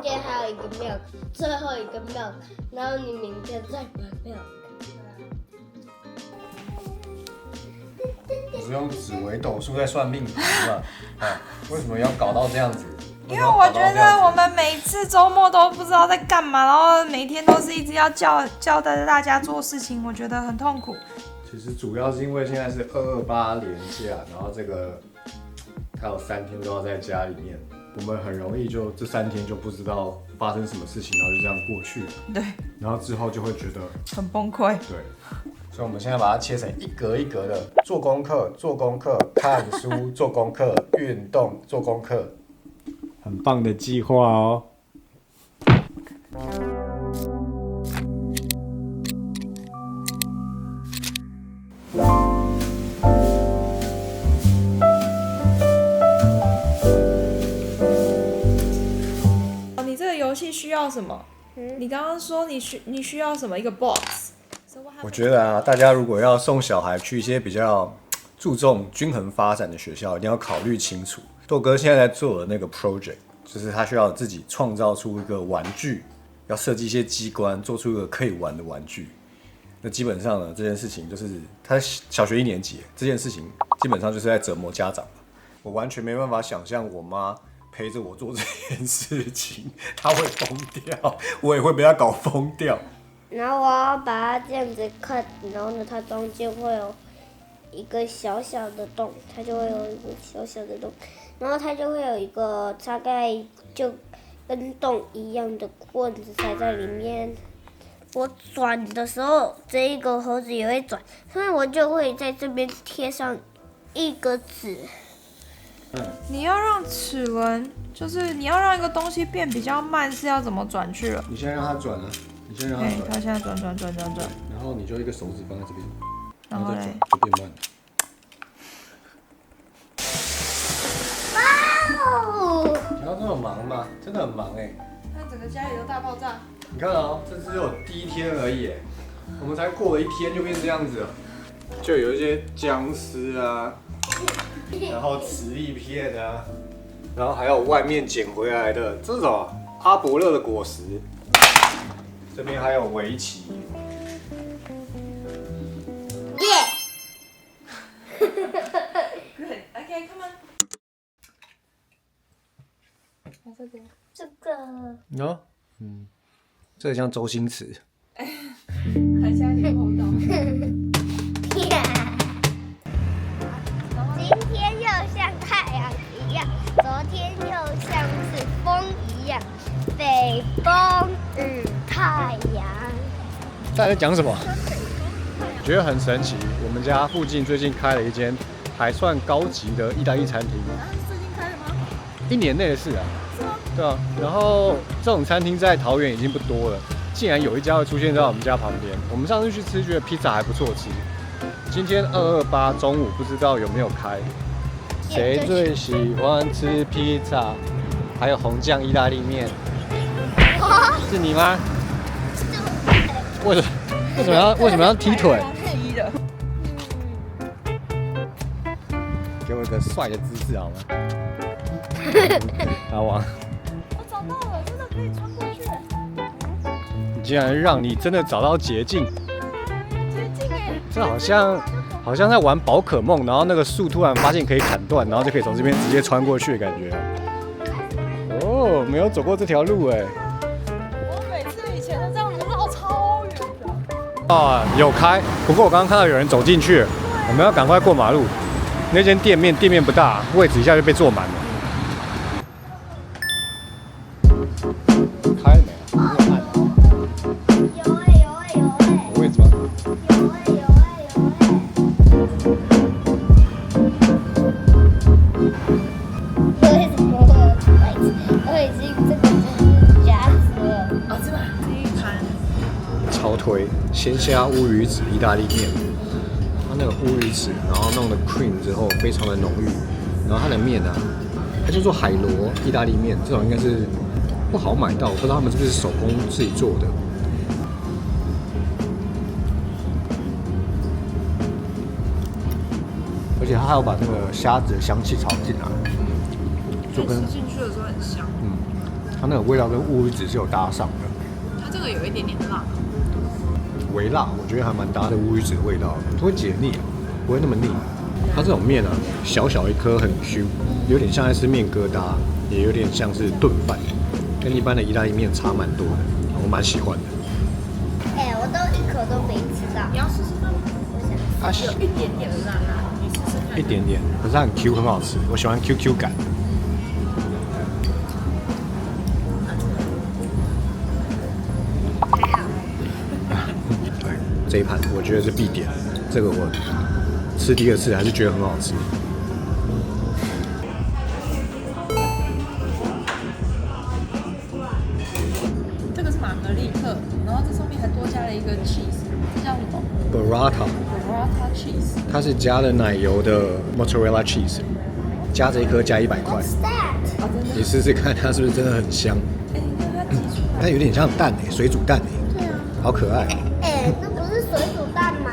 天还有一个 milk， 最后一个 milk， 然后你明天再买 milk。我是用紫微斗数在算命盘嘛？啊，为什么要搞到这样子？因为我觉得我们每次周末都不知道在干嘛，然后每天都是一直要叫大家做事情，我觉得很痛苦。其实主要是因为现在是228连假，然后这个他有3天都要在家里面，我们很容易就这3天就不知道发生什么事情，然后就这样过去了。对，然后之后就会觉得很崩溃。对，所以我们现在把它切成一格一格的，做功课，看书，做功课，运动，做功课，很棒的计划哦。你这个游戏需要什么？你刚刚说你需要什么？一个 box。我觉得啊，大家如果要送小孩去一些比较注重均衡发展的学校，一定要考虑清楚。豆哥现在在做的那个 project， 就是他需要自己创造出一个玩具，要设计一些机关，做出一个可以玩的玩具。那基本上呢，这件事情就是他小学1年级，这件事情基本上就是在折磨家长。我完全没办法想象我妈陪着我做这件事情，她会疯掉，我也会被她搞疯掉。然后我要把它这样子 cut， 然后呢，它中间会有一个小小的洞，它就会有一个小小的洞，然后它就会有一个大概就跟洞一样的棍子塞在里面。我转的时候，这一个盒子也会转，所以我就会在这边贴上一个纸。你要让齿轮，就是你要让一个东西变比较慢，是要怎么转去了？你先让它转啊，你先让它转。它现在转。然后你就一个手指放在这边，然后再转就变慢了。哇哦！你要这么忙吗？真的很忙哎。那整个家里都大爆炸。你看哦，这只有第1天而已，我们才过了1天就变这样子了，就有一些僵尸啊，然后磁力片啊，然后还有外面捡回来的这种阿伯乐的果实，这边还有围棋。Good. Okay, come on. 这个哦，这个像周星驰。还加点厚道。今天又像太阳一样，昨天又像是风一样，北风与太阳。在讲什么？觉得很神奇。我们家附近最近开了一间还算高级的意大利餐厅。最近开了吗？1年内的事啊。是吗？对啊。然后这种餐厅在桃园已经不多了，竟然有一家会出现在我们家旁边。我们上次去吃，觉得披萨还不错吃。今天228中午不知道有没有开。谁最喜欢吃披萨？还有红酱意大利面。是你吗？为什么要踢腿？给我一个帅的姿势好吗？大王，我找到了，真的可以穿过去。你竟然让你真的找到捷径！捷径哎！这好像在玩宝可梦，然后那个树突然发现可以砍断，然后就可以从这边直接穿过去的感觉。哦，没有走过这条路哎。我每次以前都这样绕超远的。啊，有开，不过我刚刚看到有人走进去，我们要赶快过马路。那间店面不大，位置一下就被坐满了。开了没啊？没有按啊。有位置吗？为什么会有位置？我已经这个是夹子了。哦，这一盘。超推鲜虾乌鱼子意大利面，它那个乌鱼子，然后弄了 cream 之后非常的浓郁，然后它的面啊，它叫做海螺意大利面，这种应该是不好买到，我不知道他们是不是手工自己做的。而且它还有把那个虾子的香气炒进来，就跟吃进去的时候很香。它那个味道跟乌鱼子是有搭上的。它这个有一点点辣，微辣，我觉得还蛮搭的乌鱼子的味道，不会解腻，不会那么腻。它这种面啊，小小一颗很 Q， 有点像在吃面疙瘩，也有点像是炖饭，跟一般的意大利面差蛮多的，我蛮喜欢的。我都一口都没吃到。你要试试看吗？它有一点点辣辣，你试试看。一点点，可是它很 Q， 很好吃，我喜欢 QQ 感。对，这一盘我觉得是必点，这个我吃第二次还是觉得很好吃。这个是玛格丽特，然后这上面还多加了一个 cheese， 这叫什么 Burrata， ？Burrata cheese。它是加了奶油的 mozzarella cheese， 加这一颗加100块。 What's that？ 啊，真的。你试试看，它是不是真的很香？哎，你看它挤出来。它有点像蛋诶，水煮蛋诶，对啊。好可爱。那不是水煮蛋吗？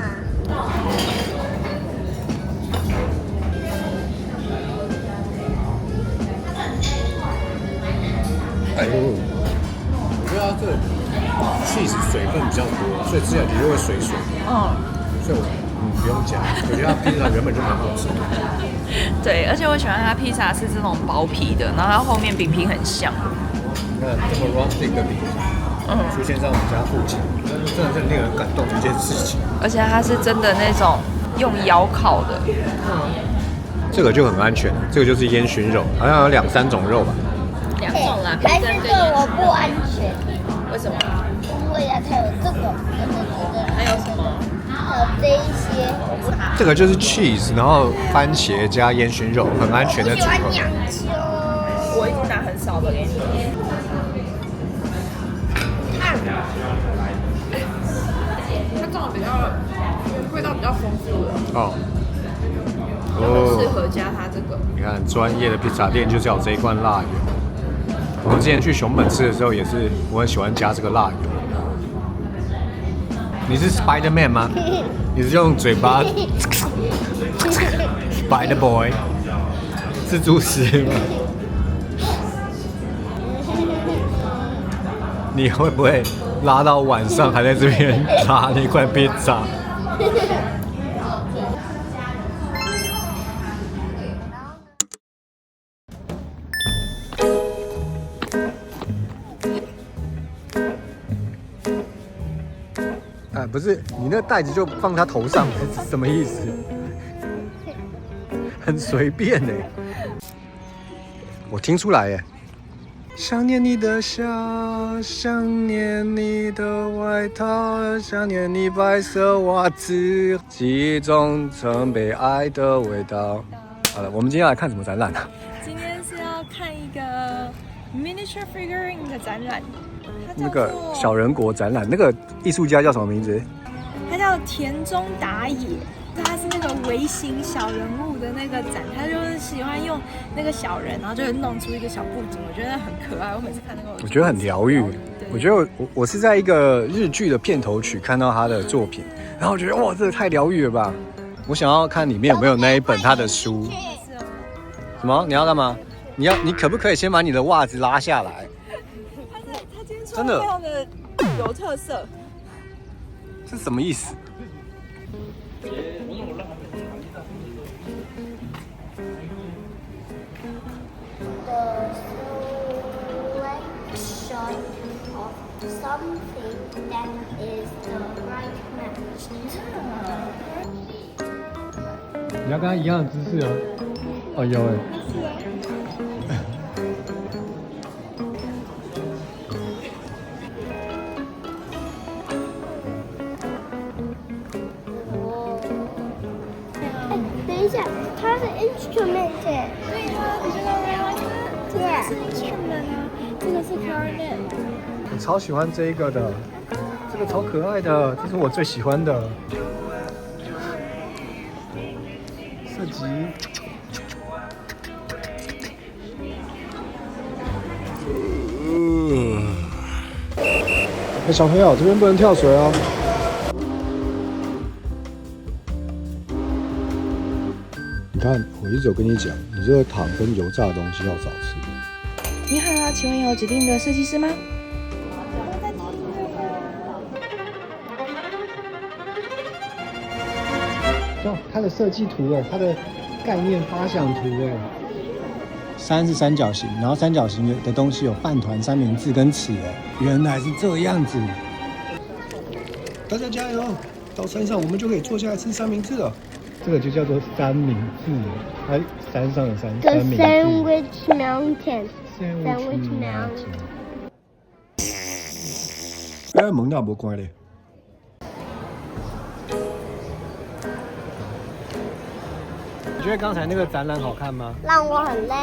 哎呦，我觉得它这个 cheese 水分比较多，所以吃起来的确会水水。所以我不用加，我觉得它披萨原本就蛮好吃的。对，而且我喜欢它披萨是这种薄皮的，然后它后面饼皮很香。那这么 rustic 的饼出现在我们家附近，真的是令人感动的一件事情。而且它是真的那种用窑烤的。这个就很安全，这个就是烟熏肉，好像有2、3种肉吧。2种啦，还是对我不安全，为什么？因为它有这个，还有什么？还有这一些，我不这个就是 cheese， 然后番茄加烟熏肉，很安全的组喜欢合。洋葱。我已经拿很少的给你。烫，它这种比较味道比较丰富的，哦很适合加它这个。你看专业的披萨店就是要有这一罐辣油。我们之前去熊本吃的时候也是，我很喜欢加这个辣油。你是 Spider-Man 吗？你是用嘴巴 Spider Boy 蜘蛛丝吗？你会不会拉到晚上还在这边拉那块披萨？不是，你那袋子就放他头上，是什么意思？很随便哎，我听出来耶。想念你的笑，想念你的外套，想念你白色袜子，记忆中曾被爱的味道。好了，我们今天来看什么展览啊？今天是要看一个 miniature figurine 的展览，那个小人国展览，那个艺术家叫什么名字？它叫田中达也，他是那个微型小人物的那个展，他就是喜欢用那个小人，然后就会弄出一个小布景，我觉得很可爱。我每次看那个，我觉得很疗愈。我觉得我是在一个日剧的片头曲看到他的作品，然后我觉得哇，这个太疗愈了吧！我想要看里面有没有那一本他的书。什么？你要干嘛？你可不可以先把你的袜子拉下来？他今天真的非常的有特色。这什么意思？你要跟他一样的姿势啊！哦，有哎。等一下，它是 instrument。对啊，你觉得吗？这个是 instrument 啊，这个是 clarinet。我超喜欢这一个的，这个超可爱的，这是我最喜欢的射击。小朋友，这边不能跳水哦。你看，我一直有跟你讲，你这个糖跟油炸的东西要少吃。你好，请问有指定的设计师吗？哦，它的设计图它的概念发想图山是三角形，然后三角形的东西有饭团、三明治跟尺原来是这样子。大家加油！到山上我们就可以坐下来吃三明治了。这个就叫做三明治，它山上的山。 The 三明治 Sandwich Mountain。 Sandwich Mountain。哎，门那无关咧。你觉得刚才那个展览好看吗？让我很累。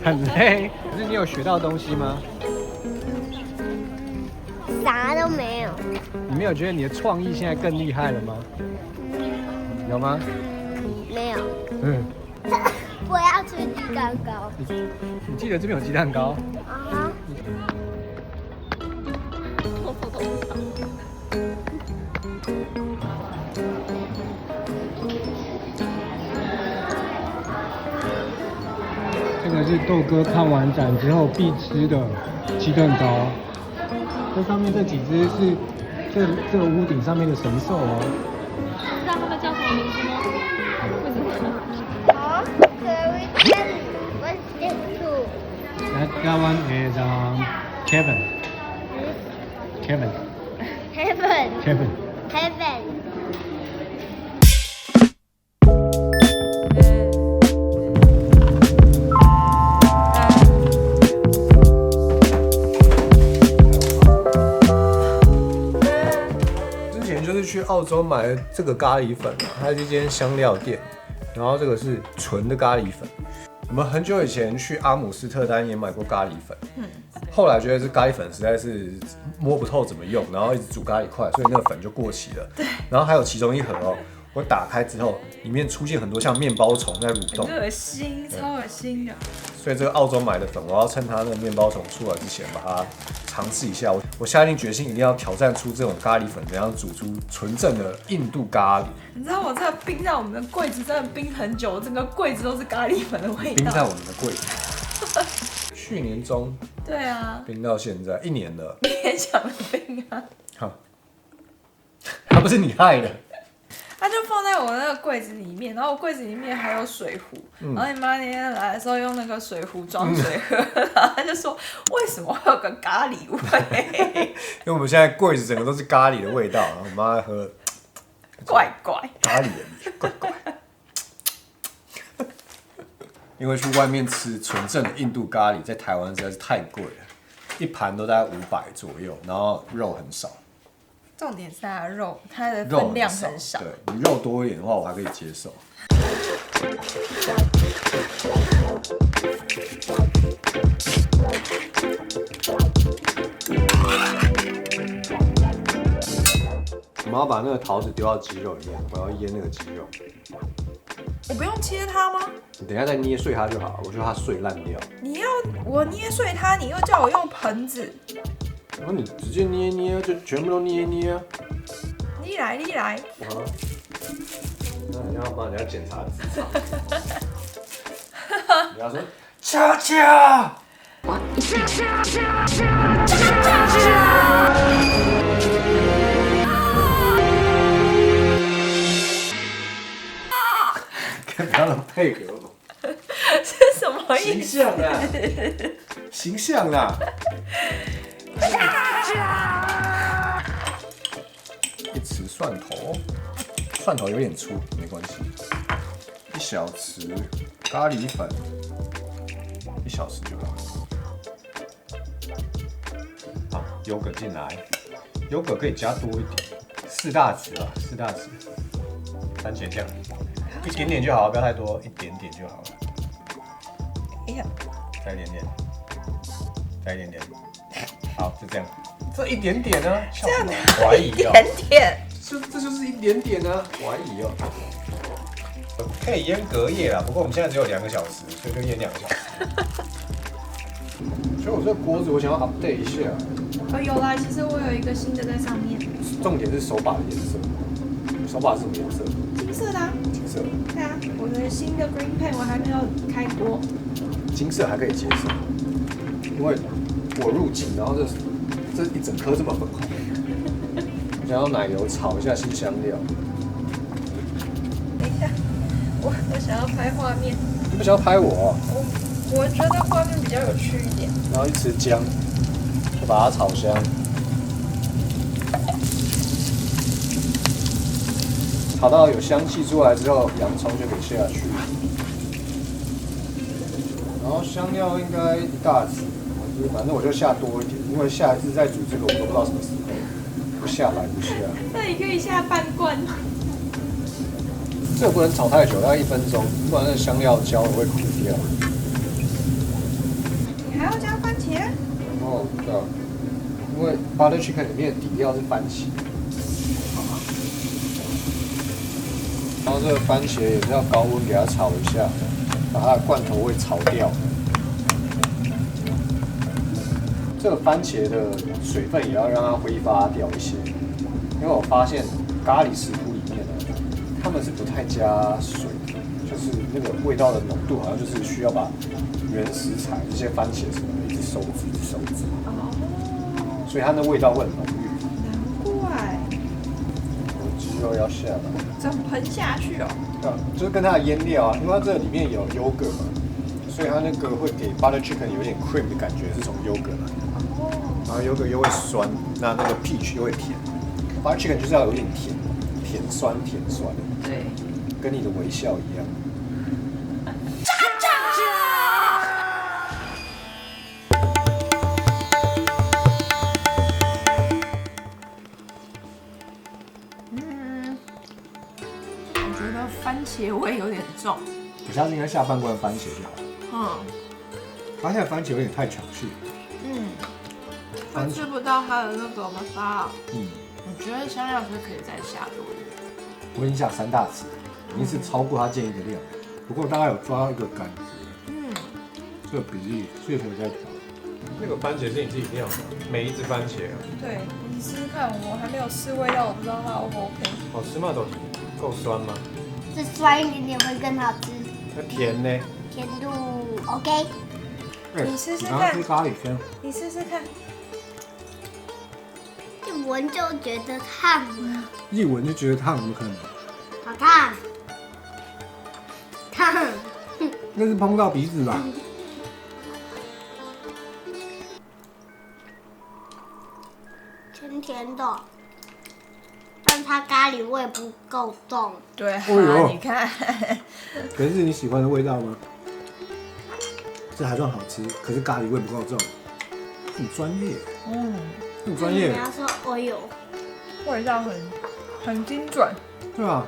很累，可是你有学到东西吗？啥都没有。你没有觉得你的创意现在更厉害了吗？有吗？没有。嗯。我要吃鸡蛋糕。你记得这边有鸡蛋糕？啊哈。这个是豆哥看完展之后必吃的鸡蛋糕。这上面这几只是这个屋顶上面的神兽哦。知道他们叫什么名字吗？为什么？好 ，Very good. What's this too? That one is Kevin. Kevin. Heaven. Kevin. Heaven. 去澳洲买了这个咖喱粉，它是一间香料店，然后这个是纯的咖喱粉。我们很久以前去阿姆斯特丹也买过咖喱粉，后来觉得这咖喱粉实在是摸不透怎么用，然后一直煮咖喱块，所以那个粉就过期了。对，然后还有其中一盒哦，我打开之后，里面出现很多像面包虫在蠕动，很恶心，超恶心的。所以这个澳洲买的粉，我要趁它那个面包虫出来之前把它尝试一下。我下定决心一定要挑战出这种咖喱粉怎样煮出纯正的印度咖喱。你知道我这个冰在我们的柜子真的冰很久，整个柜子都是咖喱粉的味道。冰在我们的柜子，去年中。对啊。冰到现在1年了。你也想冰啊？好，还不是你害的。它就放在我那个柜子里面，然后我柜子里面还有水壶，然后你妈那天来的时候用那个水壶装水喝，然后她就说为什么会有个咖喱味？因为我们现在柜子整个都是咖喱的味道，然后我妈在喝，怪怪咖喱的怪怪。因为去外面吃纯正的印度咖喱，在台湾实在是太贵了，一盘都大概500左右，然后肉很少。重点是它的肉，它的分量很少。对，你肉多一点的话，我还可以接受。我们要把那个桃子丢到鸡肉里面，我要腌那个鸡肉。我不用切它吗？你等一下再捏碎它就好，我觉得它碎烂掉。你要我捏碎它，你又叫我用盆子。那你直接捏捏，就全部都捏捏啊！你来。好，那你要帮人家检查纸张。你要说恰恰。看他的配合吗？是什么意思？形象啊！形象啊！一匙蒜头，蒜头有点粗，没关系。1小匙咖喱粉，1小匙就好。好，优格进来，优格可以加多一点，4大匙吧，4大匙。番茄酱，一点点就好，不要太多，一点点就好了。哎呀，再一点点，再一点点。好，就这样。这一点点呢？这样怀疑哦。一点点。这就是一点点呢，怀疑哦。可以腌隔夜啦，不过我们现在只有2个小时，所以就腌2个小时。所以我这个锅子我想要 update 一下。有啦，其实我有一个新的在上面。重点是手把的颜色。手把是什么颜色？金色的啊。金色。对啊，我的新的 Green Pen 我还没有开锅。金色还可以接受。因为我入境，然后这一整颗这么粉红，我想要奶油炒一下新香料。等一下，我想要拍画面，你不想要拍我、我觉得画面比较有趣一点。然后一匙姜，就把它炒香。炒到有香气出来之后，洋葱就可以下去。然后香料应该一大匙，反正我就下多一点，因为下一次再煮这个我都不知道什么时候，不下白不下。那你可以下半罐。这个不能炒太久，大概1分钟，不然那个香料焦了会苦掉。你还要加番茄？哦，对啊，因为 butter chicken 里面的底料是番茄。然后这个番茄也是要高温给它炒一下，把它的罐头味炒掉。这个番茄的水分也要让它挥发掉一些，因为我发现咖喱食谱里面呢，他们是不太加水的，就是那个味道的浓度好像就是需要把原食材这些番茄什么的一直收汁，一直收汁，所以它的味道会很浓郁。难怪。鸡肉要下来。整盆下去哦。对啊，就是跟它的腌料啊，因为它这里面有 yogurt 嘛，所以它那个会给 butter chicken 有点 cream 的感觉，是从 yogurt 来的。然后 yogurt 又会酸，那个 peach 又会甜。butter chicken 就是要有点甜，甜酸甜酸，对，跟你的微笑一样。我觉得番茄味有点重。我下次应该下半罐番茄就好了。它现在番茄有点太抢戏。我吃不到它的那个masala。我觉得香料是可以再下多一点。我已经下3大匙，已经是超过它建议的量，不过大概有抓到一个感觉。这个比例所以可以再调。那个番茄是你自己料的，每一只番茄啊。对，你试试看，我还没有试味道，我不知道它 O 不 OK。好吃吗？都够酸吗？这酸一点点会更好吃，那甜呢？甜度 OK。你试试看你刚刚吃咖喱先。你试试看。一闻就觉得烫了，一闻就觉得烫，怎么可能？好烫，烫。那是碰到鼻子吧？甜甜的，但它咖喱味不够重。对，呦你看，可是你喜欢的味道吗？这还算好吃，可是咖喱味不够重，很专业，很专业你。要说哦呦，味道很精准。对啊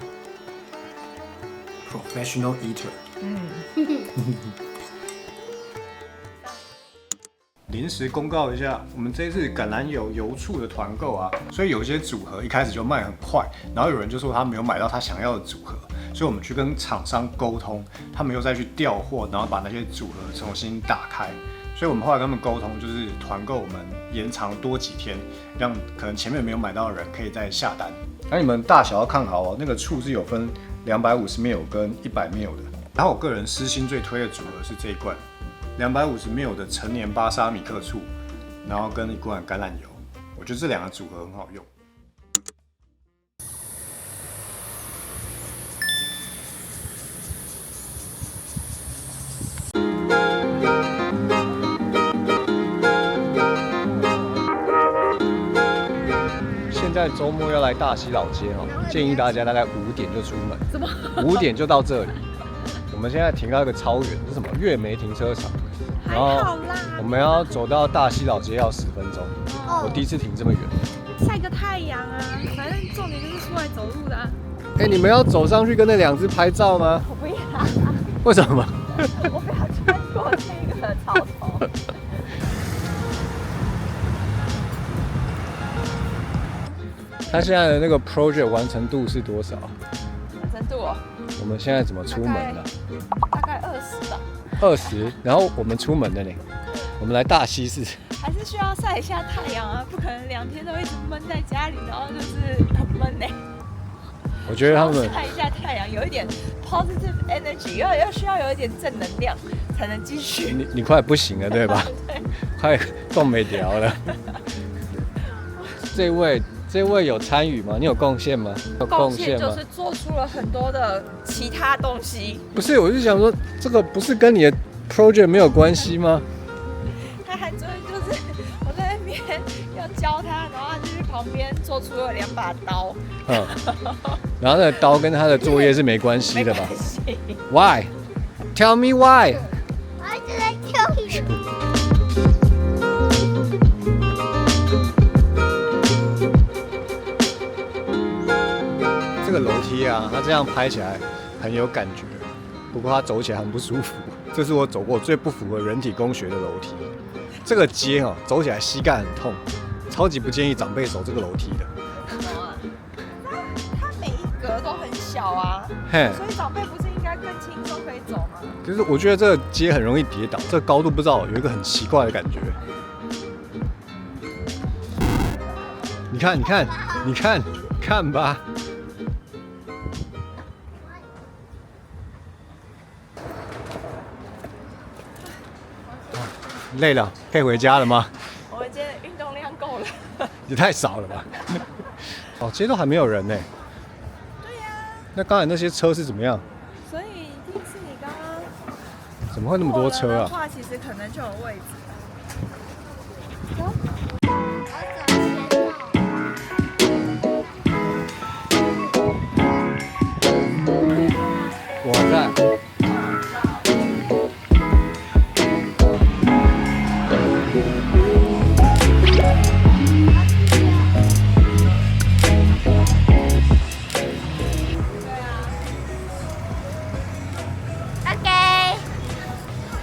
，professional eater。临时公告一下，我们这一次橄榄油油醋的团购啊，所以有一些组合一开始就卖很快，然后有人就说他没有买到他想要的组合，所以我们去跟厂商沟通，他们又再去调货，然后把那些组合重新打开。所以我们后来跟他们沟通，就是团购我们延长多几天，让可能前面没有买到的人可以再下单。那你们大小要看好哦，那个醋是有分250 ml 跟100 ml 的。然后我个人私心最推的组合是这一罐250 ml 的成年巴沙米克醋，然后跟一罐橄榄油，我觉得这2个组合很好用。现在周末要来大溪老街哈，建议大家大概5点就出门。怎么？5点就到这里。我们现在停到一个超远，是什么？月梅停车场。然后我们要走到大溪老街要10分钟。我第一次停这么远。晒个太阳啊，反正重点就是出来走路的啊。哎，你们要走上去跟那2只拍照吗？我不要，为什么？我不要穿过那个草丛。他现在的那个 project 完成度是多少？完成度哦，我们现在怎么出门的？大概20吧。20，然后我们出门的呢？我们来大溪市。还是需要晒一下太阳啊，不可能2天都一直闷在家里，然后就是很闷呢。我觉得他们晒一下太阳，有一点 positive energy，要需要有一点正能量，才能继续。你快不行了，对吧？对，快动没掉了。这位有参与吗？你有贡献吗？有贡献吗？就是做出了很多的其他东西。不是，我就想说，这个不是跟你的 project 没有关系吗？他还真的就是我在那边要教他，然后他就去旁边做出了2把刀。嗯，然后那个刀跟他的作业是没关系的吧没关系？Why? Tell me why. I didn't tell you. 这个楼梯啊，它这样拍起来很有感觉，不过它走起来很不舒服。这是我走过最不符合人体工学的楼梯。这个阶哦，走起来膝盖很痛，超级不建议长辈走这个楼梯的。它每一格都很小啊，嘿，所以长辈不是应该更轻松可以走吗？可是我觉得这个阶很容易跌倒，这个高度不知道有一个很奇怪的感觉。你看，你看，你看，看吧。累了，可以回家了吗？我们今天的运动量够了。也太少了吧！哦，街都还没有人呢。对呀、那刚才那些车是怎么样？所以一定是你刚刚怎么会那么多车啊？的话，其实可能就有位置。我在。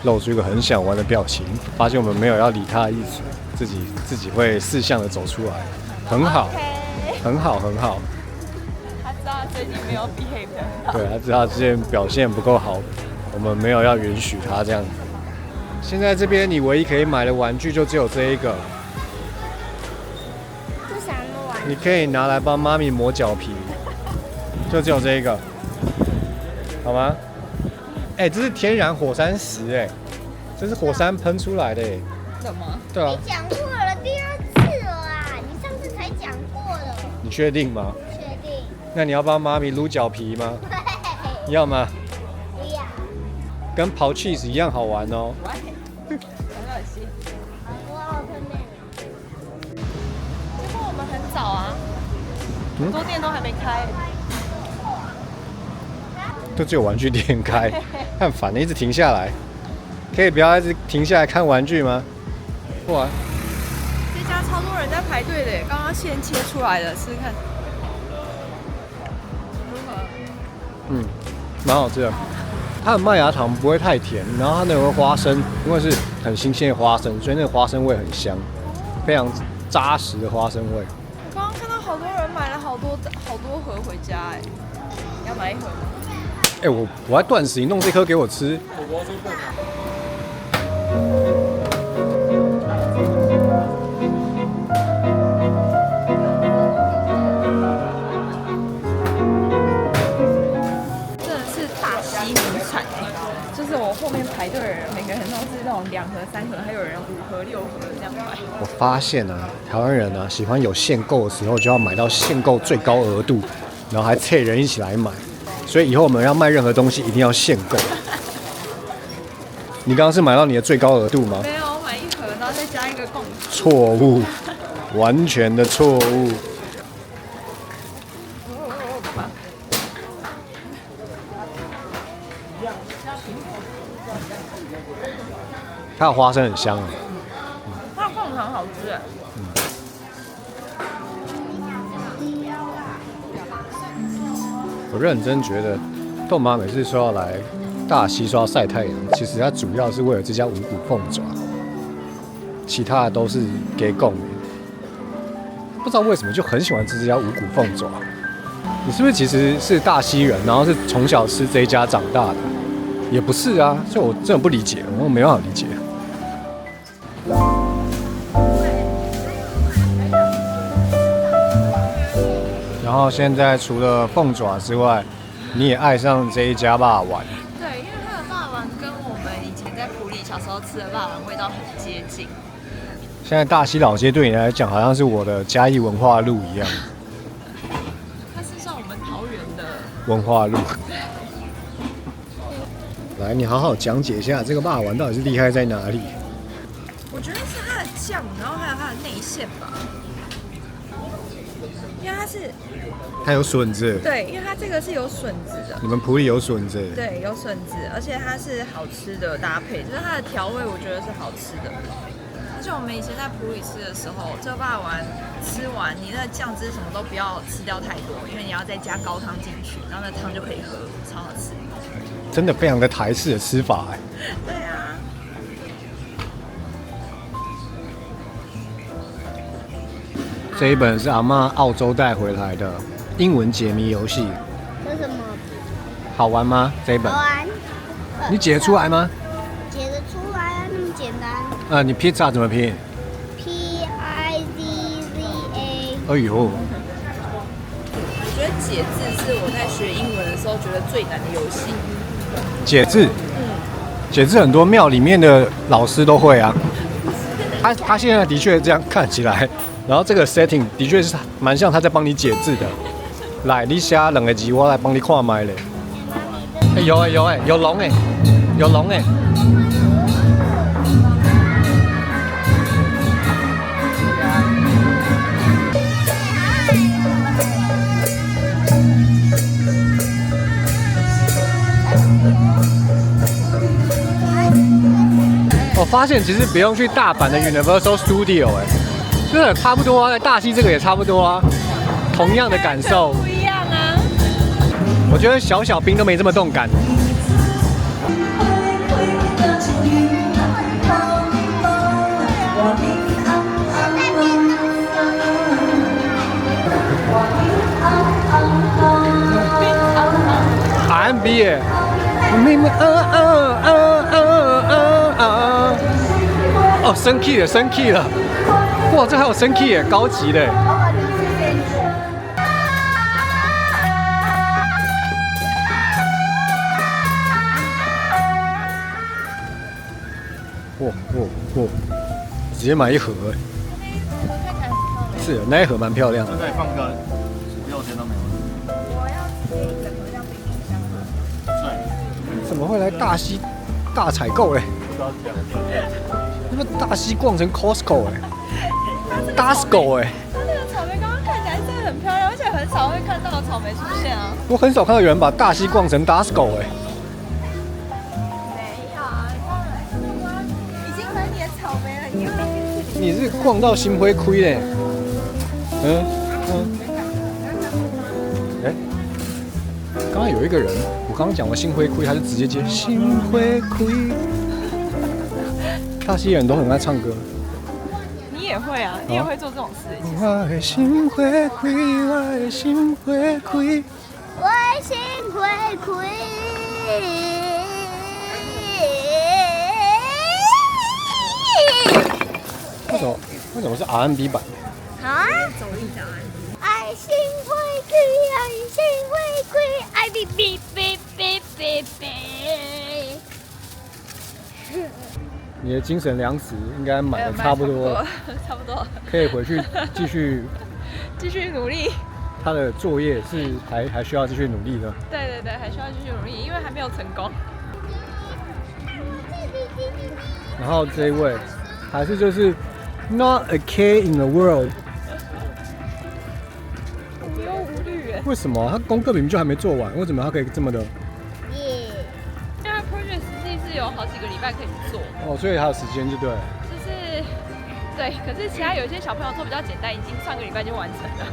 露出一个很想玩的表情，发现我们没有要理他的意思，自己会识相的走出来，很好，很好，很好。他知道他最近没有 behave 的很好。对，他知道之前表现不够好，我们没有要允许他这样子。现在这边你唯一可以买的玩具就只有这一个，这什么玩具？你可以拿来帮妈咪磨脚皮，就只有这一个，好吗？哎、这是天然火山石哎，这是火山喷出来的哎。怎么？对啊，你讲过了第2次了啊！你上次才讲过了。你确定吗？确定？那你要帮妈咪撸脚皮吗？对。要吗？不要。跟刨 cheese 一样好玩哦。很恶心。好多奥特曼。结果我们很早啊，很多店都还没开。都只有玩具店开，很烦的，一直停下来。可以不要一直停下来看玩具吗？哇，这家超多人在排队的，刚刚现切出来的，试试看。如何？嗯，蛮好吃的。它的麦芽糖不会太甜，然后它那个花生，因为是很新鲜的花生，所以那个花生味很香，非常扎实的花生味。我刚刚看到好多人买了好多盒回家，哎，要买1盒吗？哎、我还断食，你弄这颗给我吃。真的是大溪名产哎，就是我后面排队的人，每个人都是那种2盒、3盒，还有人5盒、6盒这样买。我发现啊，台湾人啊喜欢有限购的时候就要买到限购最高额度，然后还凑人一起来买，所以以后我们要卖任何东西一定要限购。你刚刚是买到你的最高额度吗？没有，我买1盒，然后再加一个贡品。错误，完全的错误。它的花生很香啊。它的贡糖好吃哎。我认真觉得，豆妈每次说要来大溪说要晒太阳，其实它主要是为了这家五谷凤爪，其他的都是给供的。不知道为什么就很喜欢吃这家五谷凤爪。你是不是其实是大溪人，然后是从小吃这一家长大的？也不是啊，所以我真的不理解，我没办法理解。然后现在除了凤爪之外，你也爱上这一家霸丸。对，因为它的霸王跟我们以前在埔里小时候吃的霸王味道很接近，现在大溪老街对你来讲，好像是我的嘉义文化路一样。它是像我们桃园的文化路。来，你好好讲解一下这个霸王到底是厉害在哪里？我觉得是它的酱，然后还有它的内馅吧，因为它是它有笋子，对，因为它这个是有笋子的。你们埔里有笋子，对，有笋子，而且它是好吃的搭配，就是它的调味，我觉得是好吃的。而且我们以前在埔里吃的时候，这霸王吃完，你那个酱汁什么都不要吃掉太多，因为你要再加高汤进去，然后那汤就可以喝，超好吃。真的非常的台式的吃法哎。对啊。这一本是阿嬷澳洲带回来的英文解谜游戏，这是什么？好玩吗？这一本好玩。你解得出来吗？解得出来啊，那么简单。你 pizza 怎么拼？ Pizza。哎呦，我觉得解字是我在学英文的时候觉得最难的游戏。解字，解字很多庙里面的老师都会啊。他现在的确这样看起来，然后这个 setting 的确是蛮像他在帮你解字的。来，你写2个字，我来帮你看麦嘞。有龙哎，有龙哎。我发现其实不用去大阪的 Universal Studio 真的差不多啊，在大溪这个也差不多啊，同样的感受。不一样啊。我觉得小兵都没这么动感。R&B 耶，哦，升 key 了，升 key 了，哇，这还有升 key 耶，高级的。哇，直接买一盒哎。是，那一盒蛮漂亮的。可以放个5-6天都没问题。我要接一整盒像冰淇淋箱的。对。怎么会来大溪大采购嘞？那个大溪逛成 Costco Costco 它那个草莓刚刚看起来真的很漂亮，而且很少会看到草莓出现啊。我很少看到有人把大溪逛成 Costco 没有啊，已经很你的草莓了，你又要你是逛到心灰亏嘞？刚刚有一个人，我刚刚讲完心灰亏，他就直接接心灰亏。大溪人都很爱唱歌。你也会啊，你也会做这种事情。我的心灰亏，我的心灰亏。我心会亏。为什么是 R&B 版？啊？爱心会亏，爱心会亏，爱比比比比比比。你的精神粮食应该买的差不多，差不多，可以回去继续继续努力。他的作业是还需要继续努力的。对，还需要继续努力，因为还没有成功。然后这一位还是就是 not a care in the world， 无忧无虑耶。为什么他功课明明就还没做完，为什么他可以这么的？因为 project 实际是有好几个礼拜可以做。哦，所以还有时间就对了。就是对，可是其他有一些小朋友做比较简单，已经上个礼拜就完成了。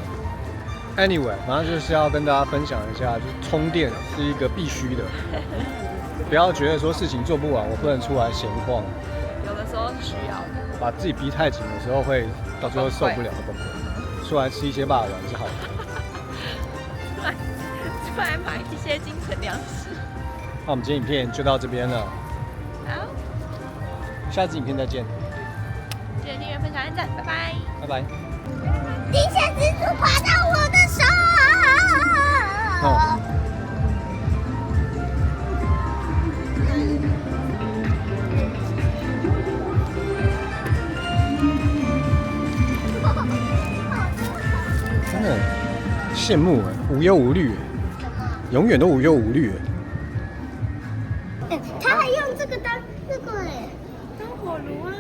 Anyway， 反正就是要跟大家分享一下，就是充电是一个必须的，不要觉得说事情做不完，我不能出来闲晃。有的时候是需要的。把自己逼太紧的时候，会到最后受不了的崩溃。出来吃一些霸王是好的。出来买一些精神粮食。那我们今天影片就到这边了，好，下次影片再见，记得订阅、分享、按赞，拜拜。拜拜。地下蜘蛛爬到我的手。哦羡慕哎，无忧无虑，永远都无忧无虑。他还用这个当那个哎，当火炉啊。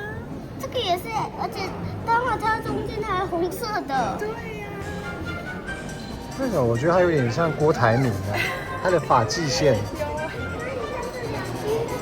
这个也是，而且当然它中间还红色的。对呀、那种我觉得它有点像郭台铭啊，他的发际线。有